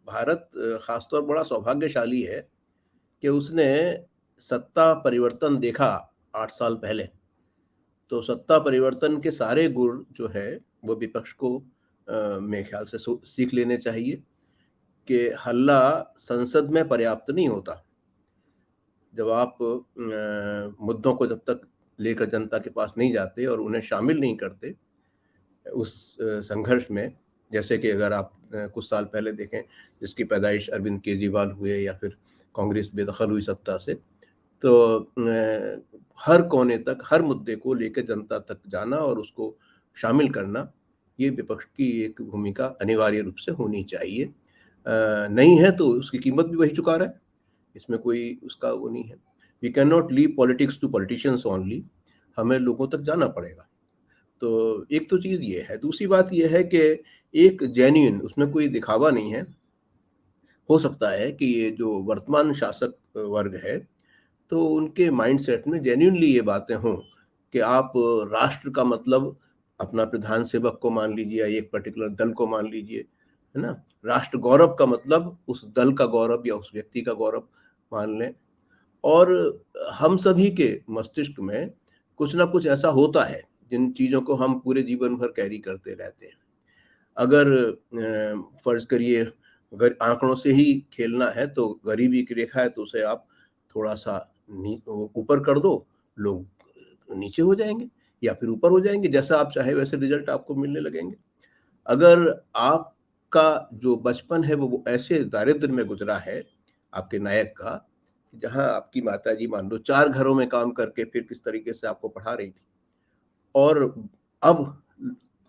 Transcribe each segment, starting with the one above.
भारत खासतौर बड़ा सौभाग्यशाली है कि उसने सत्ता परिवर्तन देखा 8 साल पहले। तो सत्ता परिवर्तन के सारे गुण जो है वो विपक्ष को मेरे ख्याल से सीख लेने चाहिए कि हल्ला संसद में पर्याप्त नहीं होता। जब आप मुद्दों को जब तक लेकर जनता के पास नहीं जाते और उन्हें शामिल नहीं करते उस संघर्ष में, जैसे कि अगर आप कुछ साल पहले देखें जिसकी पैदाइश अरविंद केजरीवाल हुए या फिर कांग्रेस बेदखल हुई सत्ता से, तो हर कोने तक, हर मुद्दे को लेकर जनता तक जाना और उसको शामिल करना, ये विपक्ष की एक भूमिका अनिवार्य रूप से होनी चाहिए। नहीं है तो उसकी कीमत भी वही चुका रहा है, इसमें कोई उसका वो नहीं है। We can not leave politics to politicians only, हमें लोगों तक जाना पड़ेगा। तो एक तो चीज़ ये है। दूसरी बात ये है कि एक जेन्युइन, उसमें कोई दिखावा नहीं है। हो सकता है कि ये जो वर्तमान शासक वर्ग है, तो उनके माइंडसेट में जेन्युइनली ये बातें हों कि आप राष्ट्र का मतलब अपना प्रधान सेवक को मान लीजिए या एक पर्टिकुलर दल को मान लीजिए, है ना? राष्ट्र गौरव का मतलब उस दल का गौरव या उस व्यक्ति का गौरव मान लें। और हम सभी के मस्तिष्क में कुछ ना कुछ ऐसा होता है जिन चीज़ों को हम पूरे जीवन भर कैरी करते रहते हैं। अगर फर्ज करिए अगर आंकड़ों से ही खेलना है तो गरीबी की रेखा है तो उसे आप थोड़ा सा ऊपर कर दो, लोग नीचे हो जाएंगे या फिर ऊपर हो जाएंगे, जैसा आप चाहे वैसे रिजल्ट आपको मिलने लगेंगे। अगर आपका जो बचपन है वो ऐसे दारिद्र्य में गुजरा है आपके नायक का, जहाँ आपकी माताजी मान लो 4 घरों में काम करके फिर किस तरीके से आपको पढ़ा रही थी, और अब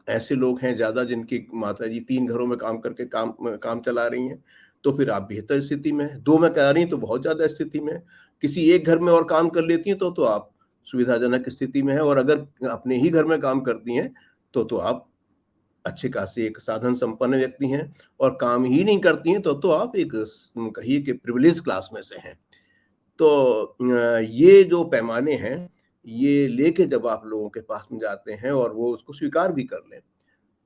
ऐसे लोग हैं ज़्यादा जिनकी माताजी 3 घरों में काम करके काम चला रही हैं, तो फिर आप बेहतर स्थिति में हैं। 2 में करा रही हैं तो बहुत ज़्यादा स्थिति में हैं। किसी एक घर में और काम कर लेती हैं तो आप सुविधाजनक स्थिति में हैं, और अगर अपने ही घर में काम करती हैं तो आप अच्छे खासे एक साधन संपन्न व्यक्ति हैं, और काम ही नहीं करती हैं तो आप एक कहिए कि प्रिविलेज क्लास में से हैं। तो ये जो पैमाने हैं, ये लेके जब आप लोगों के पास में जाते हैं और वो उसको स्वीकार भी कर लें,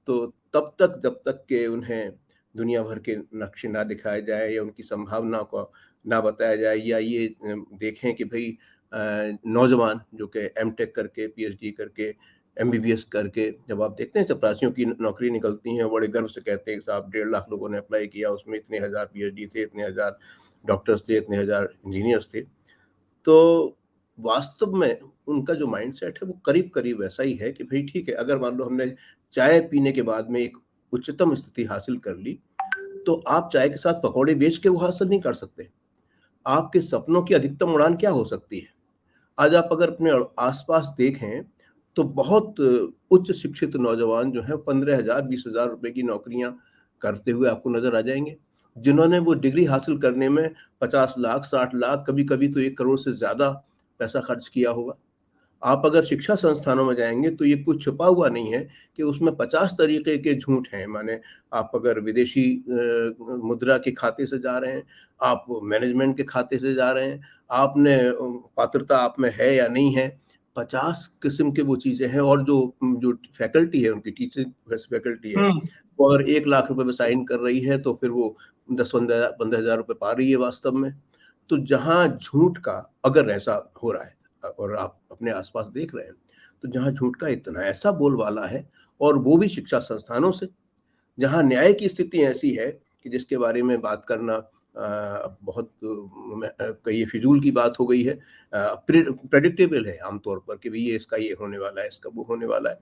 तो तब तक जब तक कि उन्हें दुनिया भर के नक्शे ना दिखाए जाए या उनकी संभावना को ना बताया जाए, या ये देखें कि भई नौजवान जो कि एमटेक करके, पीएचडी करके, एमबीबीएस करके, जब आप देखते हैं चपरासियों की नौकरी निकलती हैं, बड़े गर्व से कहते हैं कि साहब 1.5 लाख लोगों ने अप्लाई किया, उसमें इतने हज़ार पीएचडी थे, इतने हज़ार डॉक्टर्स थे, इतने हज़ार इंजीनियर्स थे। तो वास्तव में उनका जो माइंडसेट है वो करीब-करीब वैसा ही है कि भई ठीक है, अगर मान लो हमने चाय पीने के बाद में एक उच्चतम स्थिति हासिल कर ली, तो आप चाय के साथ पकौड़े बेच के वो हासिल नहीं कर सकते। आपके सपनों की अधिकतम उड़ान क्या हो सकती है? आज आप अगर अपने आस-पास देखें, तो बहुत उच्च शिक्षित नौजवान जो हैं 15,000 20,000 रुपए की नौकरियाँ करते हुए आपको नज़र आ जाएँगे। जिन्होंने वो डिग्री हासिल करने में 50 लाख, 60 लाख, कभी-कभी तो 1 करोड़ से ज़्यादा पैसा खर्च किया होगा। आप अगर शिक्षा संस्थानों में जाएँगे तो ये कुछ छुपा हुआ नहीं है कि उसमें 50 तरीके के झूठ हैं। माने आप अगर विदेशी मुद्रा के खाते से जा रहे हैं, आप मैनेजमेंट के खाते से जा रहे हैं, आपने पात्रता आप में है या नहीं है, 50 किस्म के वो चीज़ें हैं। और जो जो फैकल्टी है, उनकी टीचिंग फैकल्टी है, हम्म। वो अगर 1 लाख रुपए में साइन कर रही है तो फिर वो 10-15,000 रुपए पा रही है वास्तव में। तो जहाँ झूठ का अगर ऐसा हो रहा है और आप अपने आस-पास देख रहे हैं, तो जहाँ झूठ का इतना ऐसा बोलबाला है, और वो भी शिक्षा संस्थानों से, जहाँ न्याय की स्थिति ऐसी है कि जिसके बारे में बात करना बहुत कहिए फिजूल की बात हो गई है। प्रेडिक्टेबल है आमतौर पर कि भई ये इसका ये होने वाला है, इसका वो होने वाला है।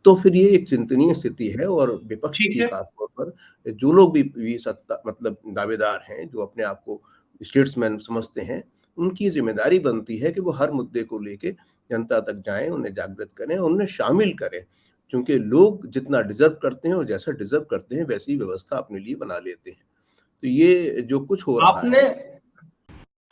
तो फिर ये एक चिंतनीय स्थिति है, और विपक्ष ठीक की है। खास तौर पर जो लोग भी सत्ता मतलब दावेदार हैं, जो अपने आप को स्टेट्समैन समझते हैं, उनकी ज़िम्मेदारी बनती है कि वो हर मुद्दे को लेके जनता तक जाएँ, उन्हें जागृत करें, उन्हें शामिल करें। क्योंकि लोग जितना डिज़र्व करते हैं और जैसा डिज़र्व करते हैं, वैसी व्यवस्था अपने लिए बना लेते हैं। तो ये जो कुछ हो रहा आपने है।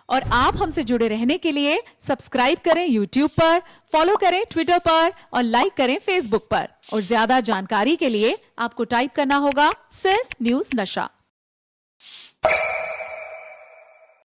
और आप हमसे जुड़े रहने के लिए सब्सक्राइब करें YouTube पर, फॉलो करें Twitter पर और लाइक करें Facebook पर। और ज्यादा जानकारी के लिए आपको टाइप करना होगा सिर्फ न्यूज़ नशा।